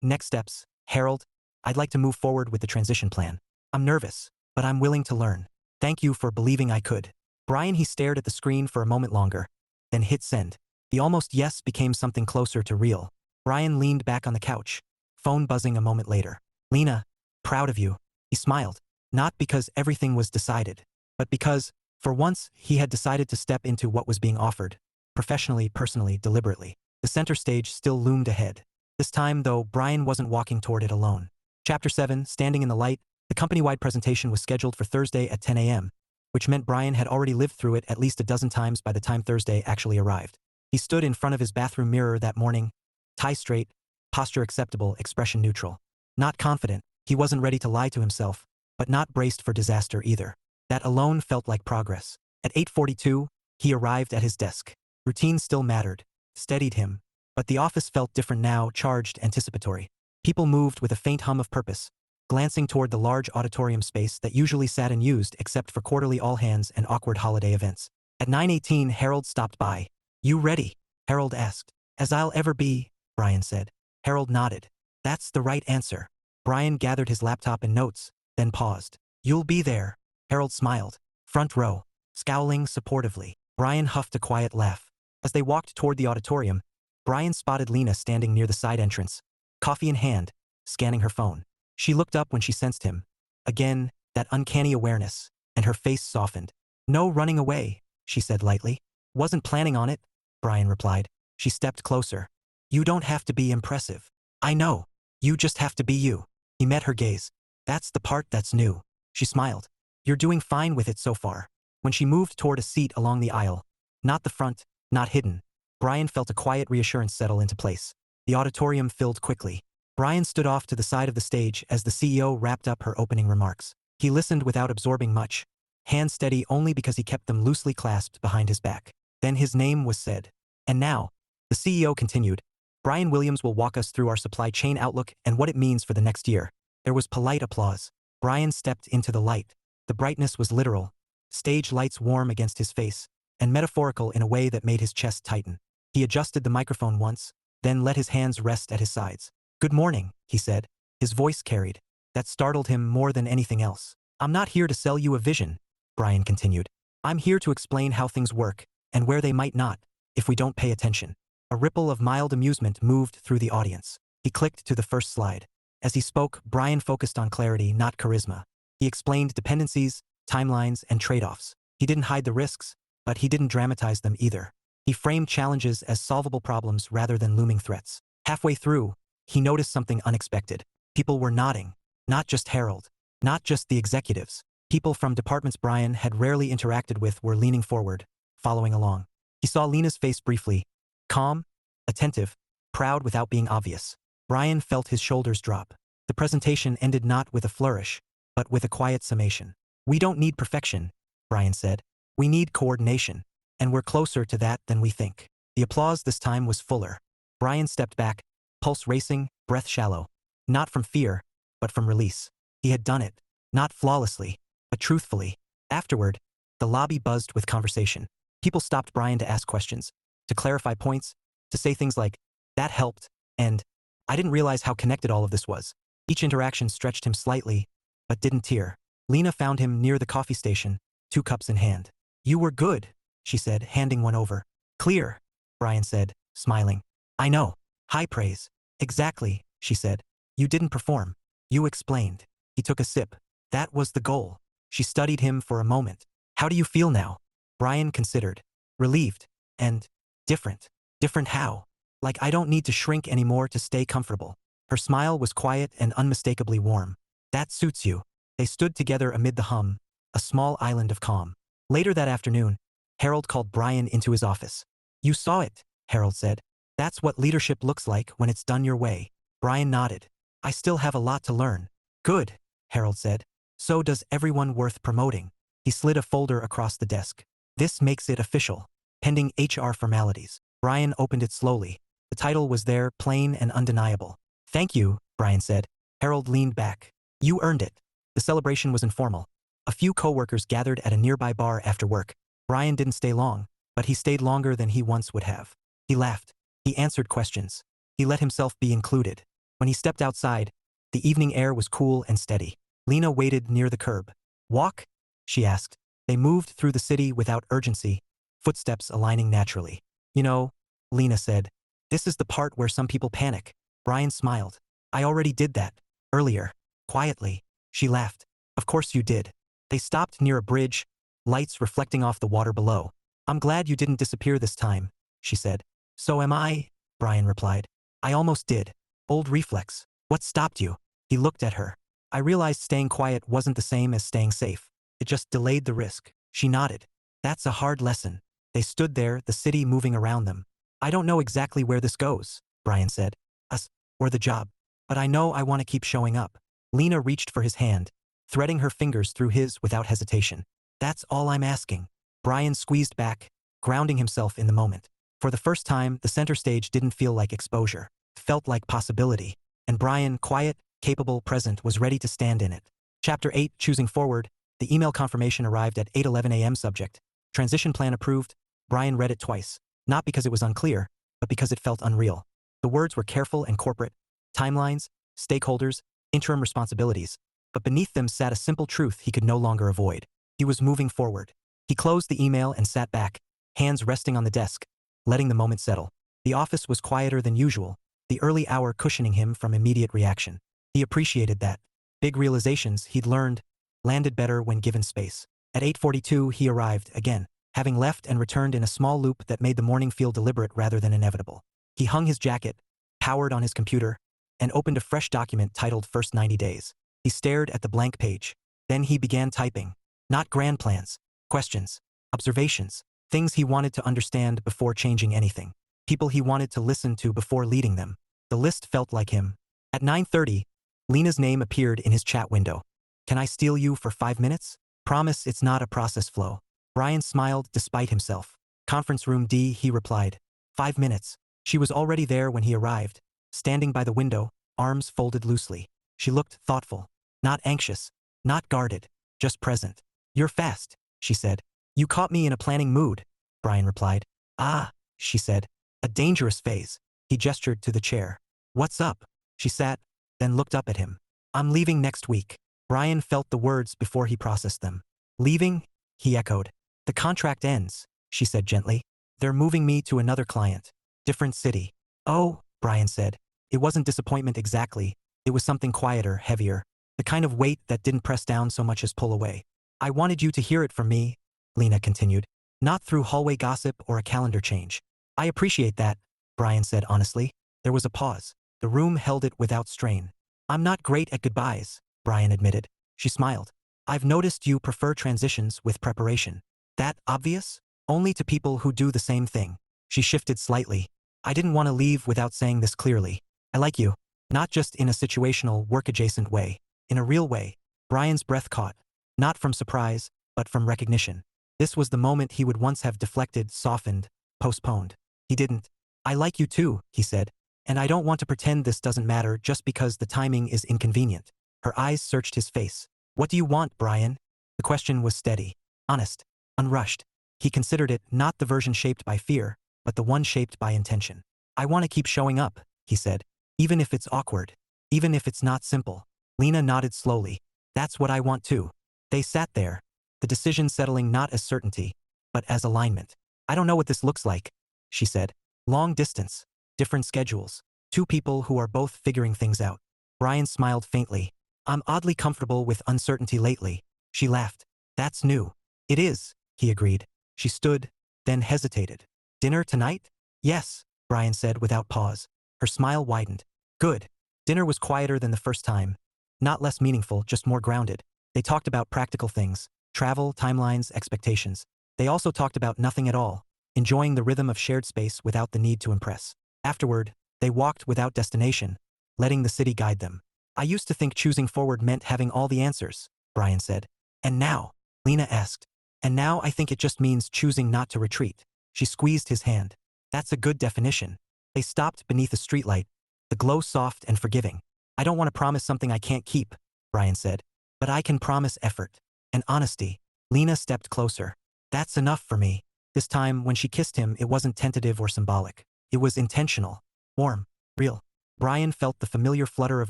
Next steps. Harold, I'd like to move forward with the transition plan. I'm nervous, but I'm willing to learn. Thank you for believing I could. Brian, he stared at the screen for a moment longer, then hit send. The almost yes became something closer to real. Brian leaned back on the couch, phone buzzing a moment later. Lena, proud of you. He smiled. Not because everything was decided, but because, for once, he had decided to step into what was being offered. Professionally, personally, deliberately. The center stage still loomed ahead. This time, though, Brian wasn't walking toward it alone. Chapter 7, Standing in the Light. The company-wide presentation was scheduled for Thursday at 10 a.m., which meant Brian had already lived through it at least a dozen times by the time Thursday actually arrived. He stood in front of his bathroom mirror that morning, tie straight, posture acceptable, expression neutral. Not confident, he wasn't ready to lie to himself, but not braced for disaster either. That alone felt like progress. At 8:42, he arrived at his desk. Routine still mattered, steadied him, but the office felt different now, charged, anticipatory. People moved with a faint hum of purpose, glancing toward the large auditorium space that usually sat unused except for quarterly all-hands and awkward holiday events. At 9:18, Harold stopped by. "You ready?" Harold asked. "As I'll ever be," Brian said. Harold nodded. "That's the right answer." Brian gathered his laptop and notes, then paused. "You'll be there." Harold smiled. "Front row." Scowling supportively. Brian huffed a quiet laugh. As they walked toward the auditorium, Brian spotted Lena standing near the side entrance, coffee in hand, scanning her phone. She looked up when she sensed him. Again, that uncanny awareness, and her face softened. "No running away," she said lightly. "Wasn't planning on it," Brian replied. She stepped closer. "You don't have to be impressive. I know. You just have to be you." He met her gaze. "That's the part that's new." She smiled. "You're doing fine with it so far." When she moved toward a seat along the aisle, not the front, not hidden, Brian felt a quiet reassurance settle into place. The auditorium filled quickly. Brian stood off to the side of the stage as the CEO wrapped up her opening remarks. He listened without absorbing much, hands steady only because he kept them loosely clasped behind his back. Then his name was said. "And now," the CEO continued, "Brian Williams will walk us through our supply chain outlook and what it means for the next year." There was polite applause. Brian stepped into the light. The brightness was literal, stage lights warm against his face, and metaphorical in a way that made his chest tighten. He adjusted the microphone once, then let his hands rest at his sides. "Good morning," he said. His voice carried. That startled him more than anything else. "I'm not here to sell you a vision," Brian continued. "I'm here to explain how things work, and where they might not, if we don't pay attention." A ripple of mild amusement moved through the audience. He clicked to the first slide. As he spoke, Brian focused on clarity, not charisma. He explained dependencies, timelines, and trade-offs. He didn't hide the risks, but he didn't dramatize them either. He framed challenges as solvable problems rather than looming threats. Halfway through, he noticed something unexpected. People were nodding. Not just Harold. Not just the executives. People from departments Brian had rarely interacted with were leaning forward, following along. He saw Lena's face briefly. Calm, attentive, proud without being obvious. Brian felt his shoulders drop. The presentation ended not with a flourish, but with a quiet summation. "We don't need perfection," Brian said. "We need coordination, and we're closer to that than we think." The applause this time was fuller. Brian stepped back, pulse racing, breath shallow. Not from fear, but from release. He had done it. Not flawlessly, but truthfully. Afterward, the lobby buzzed with conversation. People stopped Brian to ask questions, to clarify points, to say things like, "That helped," and "I didn't realize how connected all of this was." Each interaction stretched him slightly, but didn't tear. Lena found him near the coffee station, 2 cups in hand. "You were good," she said, handing one over. "Clear," Brian said, smiling. "I know. High praise." "Exactly," she said. "You didn't perform. You explained." He took a sip. "That was the goal." She studied him for a moment. "How do you feel now?" Brian considered. "Relieved. And different." "Different how?" "Like I don't need to shrink anymore to stay comfortable." Her smile was quiet and unmistakably warm. "That suits you." They stood together amid the hum, a small island of calm. Later that afternoon, Harold called Brian into his office. "You saw it," Harold said. "That's what leadership looks like when it's done your way." Brian nodded. "I still have a lot to learn." "Good," Harold said. "So does everyone worth promoting." He slid a folder across the desk. "This makes it official. Pending HR formalities." Brian opened it slowly. The title was there, plain and undeniable. "Thank you," Brian said. Harold leaned back. "You earned it." The celebration was informal. A few co-workers gathered at a nearby bar after work. Brian didn't stay long, but he stayed longer than he once would have. He laughed. He answered questions. He let himself be included. When he stepped outside, the evening air was cool and steady. Lena waited near the curb. "Walk?" she asked. They moved through the city without urgency, footsteps aligning naturally. "You know," Lena said, "this is the part where some people panic." Brian smiled. "I already did that. Earlier." Quietly. She laughed. "Of course you did." They stopped near a bridge, lights reflecting off the water below. "I'm glad you didn't disappear this time," she said. "So am I," Brian replied. "I almost did. Old reflex. What stopped you?" He looked at her. I realized staying quiet wasn't the same as staying safe. It just delayed the risk. She nodded. That's a hard lesson. They stood there, the city moving around them. I don't know exactly where this goes, Brian said. Us, or the job. But I know I want to keep showing up. Lena reached for his hand, threading her fingers through his without hesitation. That's all I'm asking. Brian squeezed back, grounding himself in the moment. For the first time, the center stage didn't feel like exposure. It felt like possibility. And Brian, quiet, capable, present, was ready to stand in it. Chapter 8, Choosing Forward. The email confirmation arrived at 8:11 a.m. Subject: Transition plan approved. Brian read it twice, not because it was unclear, but because it felt unreal. The words were careful and corporate. Timelines, stakeholders, interim responsibilities. But beneath them sat a simple truth he could no longer avoid. He was moving forward. He closed the email and sat back, hands resting on the desk, letting the moment settle. The office was quieter than usual, the early hour cushioning him from immediate reaction. He appreciated that. Big realizations he'd learned landed better when given space. At 8:42 he arrived, again, having left and returned in a small loop that made the morning feel deliberate rather than inevitable. He hung his jacket, powered on his computer, and opened a fresh document titled First 90 Days. He stared at the blank page. Then he began typing. Not grand plans, questions, observations, things he wanted to understand before changing anything, people he wanted to listen to before leading them. The list felt like him. At 9:30, Lena's name appeared in his chat window. Can I steal you for 5 minutes? Promise it's not a process flow. Brian smiled despite himself. Conference room D, he replied. 5 minutes. She was already there when he arrived, standing by the window, arms folded loosely. She looked thoughtful, not anxious, not guarded, just present. You're fast, she said. You caught me in a planning mood, Brian replied. Ah, she said. A dangerous phase. He gestured to the chair. What's up? She sat, then looked up at him. I'm leaving next week. Brian felt the words before he processed them. Leaving? He echoed. The contract ends, she said gently. They're moving me to another client. Different city. Oh, Brian said. It wasn't disappointment exactly. It was something quieter, heavier. The kind of weight that didn't press down so much as pull away. I wanted you to hear it from me, Lena continued. Not through hallway gossip or a calendar change. I appreciate that, Brian said honestly. There was a pause. The room held it without strain. I'm not great at goodbyes, Brian admitted. She smiled. I've noticed you prefer transitions with preparation. That obvious? Only to people who do the same thing. She shifted slightly. I didn't want to leave without saying this clearly. I like you. Not just in a situational, work-adjacent way. In a real way. Brian's breath caught. Not from surprise, but from recognition. This was the moment he would once have deflected, softened, postponed. He didn't. I like you too, he said. And I don't want to pretend this doesn't matter just because the timing is inconvenient. Her eyes searched his face. What do you want, Brian? The question was steady, honest, unrushed. He considered it not the version shaped by fear, but the one shaped by intention. I want to keep showing up, he said. Even if it's awkward. Even if it's not simple. Lena nodded slowly. That's what I want too. They sat there, the decision settling not as certainty, but as alignment. I don't know what this looks like, she said. Long distance, different schedules, two people who are both figuring things out. Brian smiled faintly. I'm oddly comfortable with uncertainty lately. She laughed. That's new. It is, he agreed. She stood, then hesitated. Dinner tonight? Yes, Brian said without pause. Her smile widened. Good. Dinner was quieter than the first time. Not less meaningful, just more grounded. They talked about practical things, travel, timelines, expectations. They also talked about nothing at all, enjoying the rhythm of shared space without the need to impress. Afterward, they walked without destination, letting the city guide them. I used to think choosing forward meant having all the answers, Brian said. And now? Lena asked. And now I think it just means choosing not to retreat. She squeezed his hand. That's a good definition. They stopped beneath a streetlight, the glow soft and forgiving. I don't want to promise something I can't keep, Brian said. But I can promise effort. And honesty. Lena stepped closer. That's enough for me. This time, when she kissed him, it wasn't tentative or symbolic. It was intentional. Warm. Real. Brian felt the familiar flutter of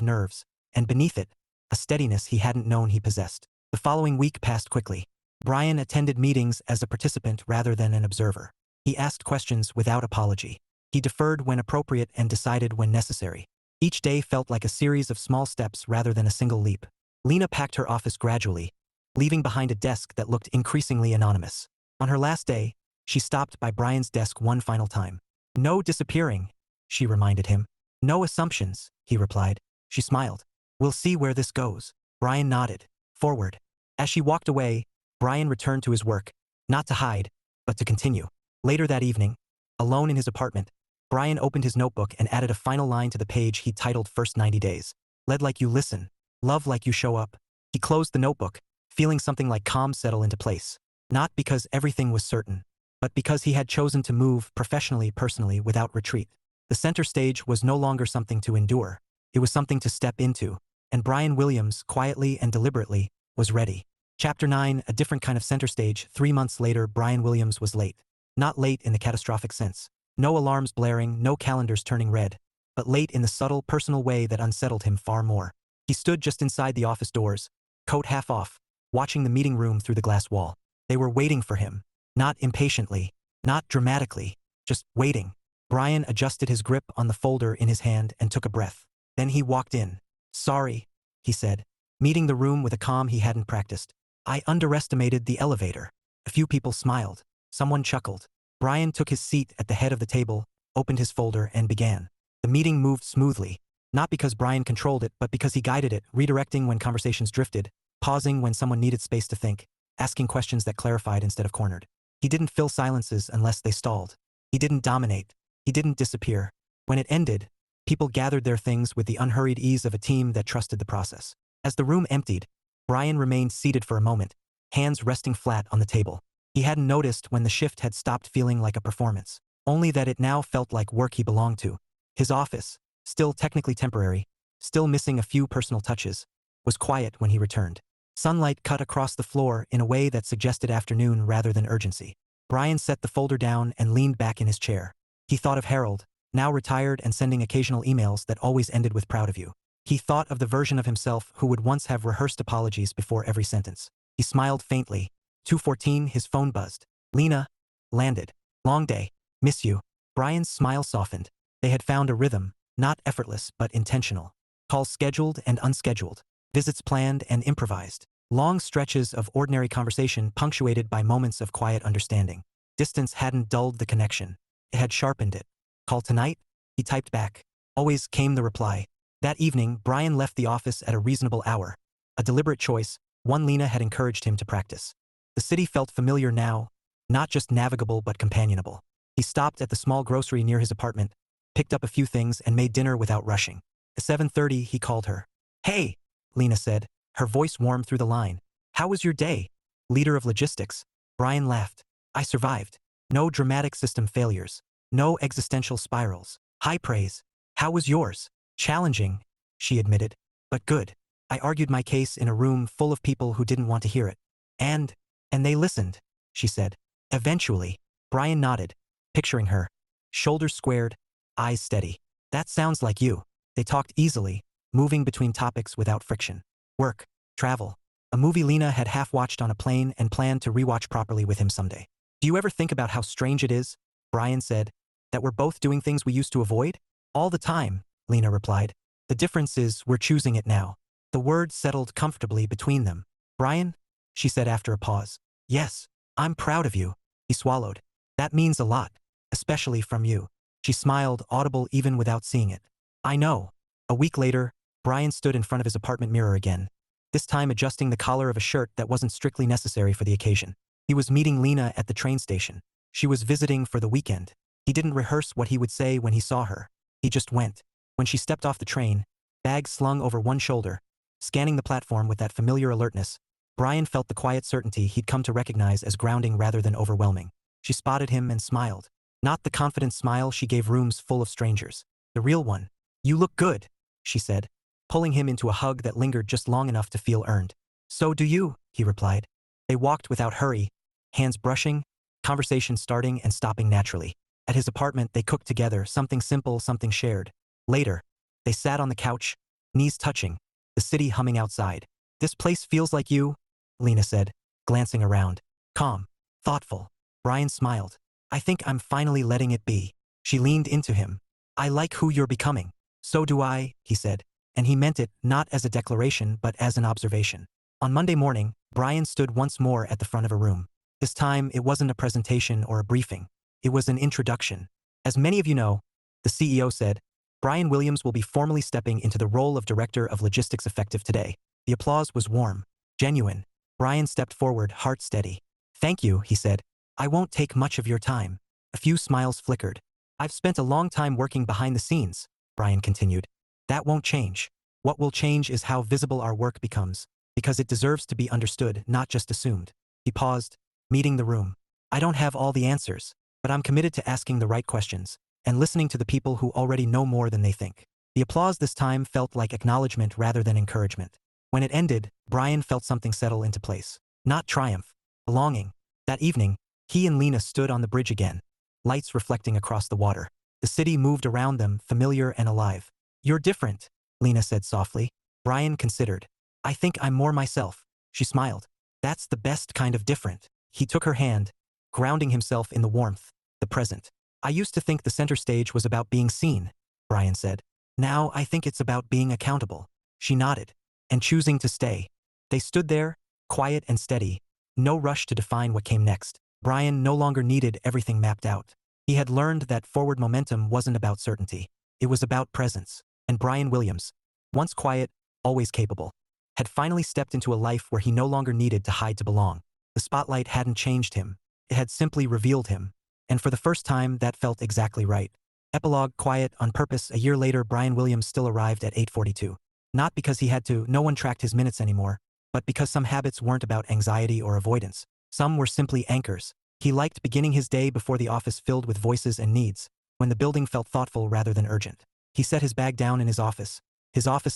nerves, and beneath it, a steadiness he hadn't known he possessed. The following week passed quickly. Brian attended meetings as a participant rather than an observer. He asked questions without apology. He deferred when appropriate and decided when necessary. Each day felt like a series of small steps rather than a single leap. Lena packed her office gradually, leaving behind a desk that looked increasingly anonymous. On her last day, she stopped by Brian's desk one final time. No disappearing, she reminded him. No assumptions, he replied. She smiled. We'll see where this goes. Brian nodded. Forward. As she walked away, Brian returned to his work, not to hide, but to continue. Later that evening, alone in his apartment, Brian opened his notebook and added a final line to the page he titled First 90 Days. Lead like you listen. Love like you show up. He closed the notebook, feeling something like calm settle into place. Not because everything was certain, but because he had chosen to move professionally, personally, without retreat. The center stage was no longer something to endure. It was something to step into, and Brian Williams, quietly and deliberately, was ready. Chapter 9, a different kind of center stage. 3 months later, Brian Williams was late. Not late in the catastrophic sense. No alarms blaring, no calendars turning red, but late in the subtle, personal way that unsettled him far more. He stood just inside the office doors, coat half off, watching the meeting room through the glass wall. They were waiting for him. Not impatiently, not dramatically, just waiting. Brian adjusted his grip on the folder in his hand and took a breath. Then he walked in. Sorry, he said, meeting the room with a calm he hadn't practiced. I underestimated the elevator. A few people smiled. Someone chuckled. Brian took his seat at the head of the table, opened his folder, and began. The meeting moved smoothly, not because Brian controlled it, but because he guided it, redirecting when conversations drifted, pausing when someone needed space to think, asking questions that clarified instead of cornered. He didn't fill silences unless they stalled. He didn't dominate. He didn't disappear. When it ended, people gathered their things with the unhurried ease of a team that trusted the process. As the room emptied, Brian remained seated for a moment, hands resting flat on the table. He hadn't noticed when the shift had stopped feeling like a performance, only that it now felt like work he belonged to. His office, still technically temporary, still missing a few personal touches, was quiet when he returned. Sunlight cut across the floor in a way that suggested afternoon rather than urgency. Brian set the folder down and leaned back in his chair. He thought of Harold, now retired and sending occasional emails that always ended with proud of you. He thought of the version of himself who would once have rehearsed apologies before every sentence. He smiled faintly. 2:14, his phone buzzed. Lena. Landed. Long day. Miss you. Brian's smile softened. They had found a rhythm, not effortless but intentional. Calls scheduled and unscheduled. Visits planned and improvised. Long stretches of ordinary conversation punctuated by moments of quiet understanding. Distance hadn't dulled the connection. It had sharpened it. Call tonight? He typed back. Always came the reply. That evening, Brian left the office at a reasonable hour. A deliberate choice, one Lena had encouraged him to practice. The city felt familiar now, not just navigable but companionable. He stopped at the small grocery near his apartment, picked up a few things and made dinner without rushing. At 7:30, he called her. Hey, Lena said, her voice warm through the line. How was your day? Leader of logistics. Brian laughed. I survived. No dramatic system failures. No existential spirals. High praise. How was yours? Challenging, she admitted, but good. I argued my case in a room full of people who didn't want to hear it. And they listened, she said. Eventually. Brian nodded, picturing her. Shoulders squared, eyes steady. That sounds like you. They talked easily, moving between topics without friction. Work, travel, a movie Lena had half-watched on a plane and planned to rewatch properly with him someday. Do you ever think about how strange it is, Brian said, that we're both doing things we used to avoid? All the time, Lena replied. The difference is we're choosing it now. The word settled comfortably between them. Brian? She said after a pause. Yes, I'm proud of you. He swallowed. That means a lot, especially from you. She smiled, audible even without seeing it. I know. A week later, Brian stood in front of his apartment mirror again, this time adjusting the collar of a shirt that wasn't strictly necessary for the occasion. He was meeting Lena at the train station. She was visiting for the weekend. He didn't rehearse what he would say when he saw her. He just went. When she stepped off the train, bag slung over one shoulder, scanning the platform with that familiar alertness, Brian felt the quiet certainty he'd come to recognize as grounding rather than overwhelming. She spotted him and smiled. Not the confident smile she gave rooms full of strangers. The real one. You look good, she said, pulling him into a hug that lingered just long enough to feel earned. So do you, he replied. They walked without hurry, hands brushing, conversation starting and stopping naturally. At his apartment, they cooked together, something simple, something shared. Later, they sat on the couch, knees touching, the city humming outside. This place feels like you, Lena said, glancing around. Calm, thoughtful. Brian smiled. I think I'm finally letting it be. She leaned into him. I like who you're becoming. So do I, he said. And he meant it not as a declaration but as an observation. On Monday morning, Brian stood once more at the front of a room. This time, it wasn't a presentation or a briefing. It was an introduction. As many of you know, the CEO said, Brian Williams will be formally stepping into the role of Director of Logistics effective today. The applause was warm, genuine. Brian stepped forward, heart steady. Thank you, he said. I won't take much of your time. A few smiles flickered. I've spent a long time working behind the scenes, Brian continued. That won't change. What will change is how visible our work becomes, because it deserves to be understood, not just assumed. He paused, meeting the room. I don't have all the answers, but I'm committed to asking the right questions and listening to the people who already know more than they think. The applause this time felt like acknowledgement rather than encouragement. When it ended, Brian felt something settle into place. Not triumph, belonging. That evening, he and Lena stood on the bridge again, lights reflecting across the water. The city moved around them, familiar and alive. You're different, Lena said softly. Brian considered. I think I'm more myself. She smiled. That's the best kind of different. He took her hand, grounding himself in the warmth, the present. I used to think the center stage was about being seen, Brian said. Now I think it's about being accountable. She nodded. And choosing to stay. They stood there, quiet and steady, no rush to define what came next. Brian no longer needed everything mapped out. He had learned that forward momentum wasn't about certainty. It was about presence. And Brian Williams, once quiet, always capable, had finally stepped into a life where he no longer needed to hide to belong. The spotlight hadn't changed him. It had simply revealed him. And for the first time, that felt exactly right. Epilogue, quiet, on purpose. A year later, Brian Williams still arrived at 8:42. Not because he had to, no one tracked his minutes anymore, but because some habits weren't about anxiety or avoidance. Some were simply anchors. He liked beginning his day before the office filled with voices and needs, when the building felt thoughtful rather than urgent. He set his bag down in his office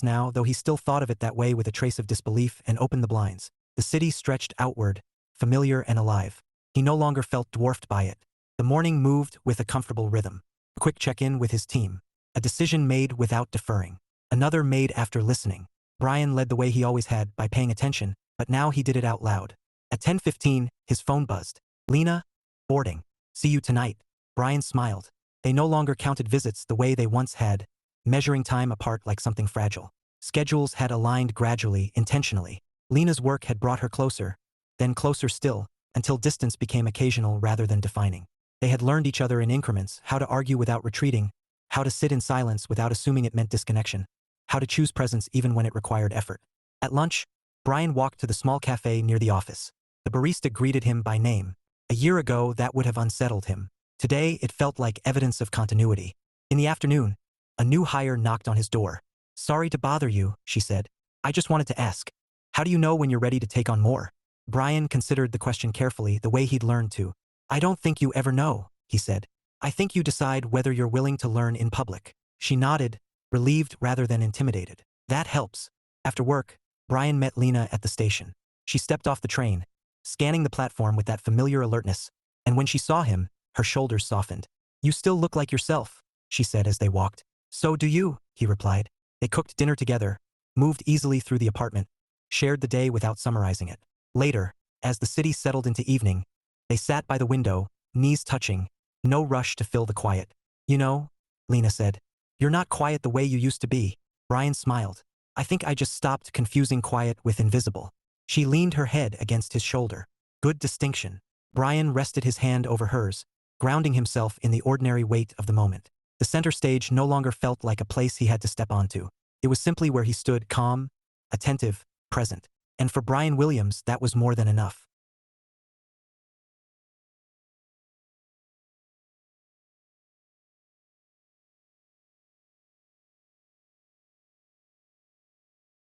now, though he still thought of it that way with a trace of disbelief, and opened the blinds. The city stretched outward, familiar and alive. He no longer felt dwarfed by it. The morning moved with a comfortable rhythm. A quick check-in with his team. A decision made without deferring. Another made after listening. Brian led the way he always had, by paying attention, but now he did it out loud. At 10:15, his phone buzzed. Lena? Boarding. See you tonight. Brian smiled. They no longer counted visits the way they once had, measuring time apart like something fragile. Schedules had aligned gradually, intentionally. Lena's work had brought her closer, then closer still, until distance became occasional rather than defining. They had learned each other in increments, how to argue without retreating, how to sit in silence without assuming it meant disconnection, how to choose presence even when it required effort. At lunch, Brian walked to the small cafe near the office. The barista greeted him by name. A year ago, that would have unsettled him. Today, it felt like evidence of continuity. In the afternoon, a new hire knocked on his door. Sorry to bother you, she said. I just wanted to ask. How do you know when you're ready to take on more? Brian considered the question carefully, the way he'd learned to. I don't think you ever know, he said. I think you decide whether you're willing to learn in public. She nodded, relieved rather than intimidated. That helps. After work, Brian met Lena at the station. She stepped off the train, scanning the platform with that familiar alertness, and when she saw him, her shoulders softened. You still look like yourself, she said as they walked. So do you, he replied. They cooked dinner together, moved easily through the apartment, shared the day without summarizing it. Later, as the city settled into evening, they sat by the window, knees touching, no rush to fill the quiet. You know, Lena said, you're not quiet the way you used to be. Brian smiled. I think I just stopped confusing quiet with invisible. She leaned her head against his shoulder. Good distinction. Brian rested his hand over hers, grounding himself in the ordinary weight of the moment. The center stage no longer felt like a place he had to step onto. It was simply where he stood, calm, attentive, present. And for Brian Williams, that was more than enough.